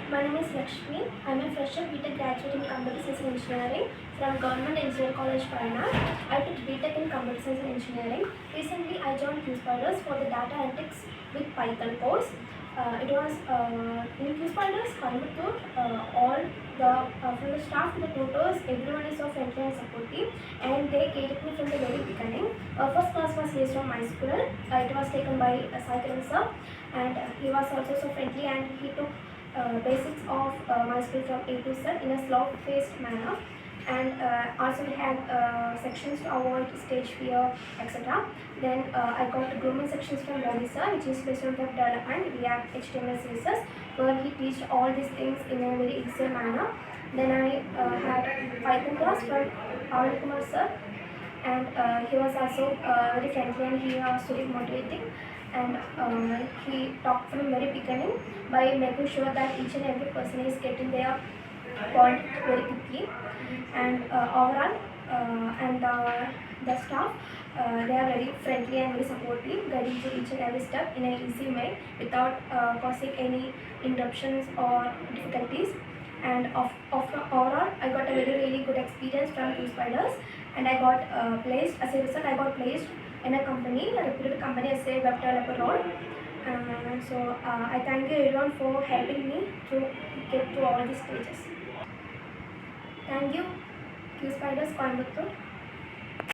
My name is Lakshmi. I am a fresher BTech graduate in Computer Science and Engineering from Government Engineering College, Varna. I took BTech in Computer Science and Engineering. Recently, I joined QSpiders for the Data Analytics with Python course. It was in QSpiders Coimbatore. All the from the staff to the tutors, everyone is so friendly and supportive, and they catered me from the very beginning. First class was based on my school. It was taken by Sai sir, and he was also so friendly, and he took basics of my school from A to Z in a slow-paced manner, and also we had sections to avoid stage fear, etc. Then I got the grooming sections from Nadu sir, which is based on web development, React, HTML, CSS, where he teached all these things in a very easy manner. Then I had Python class from Avinashi sir, and he was also very friendly, and he was very motivating, and he talked from very beginning by making sure that each and every person is getting their point very quickly, and overall and the staff, they are very friendly and very supportive, guiding to each and every step in an easy way without causing any interruptions or difficulties. And overall, I got a really good experience from QSpiders, and I got placed, as a result I got placed in a company, a reputed company, as a web developer role. I thank you everyone for helping me to get to all these stages. Thank you, QSpiders Coimbatore.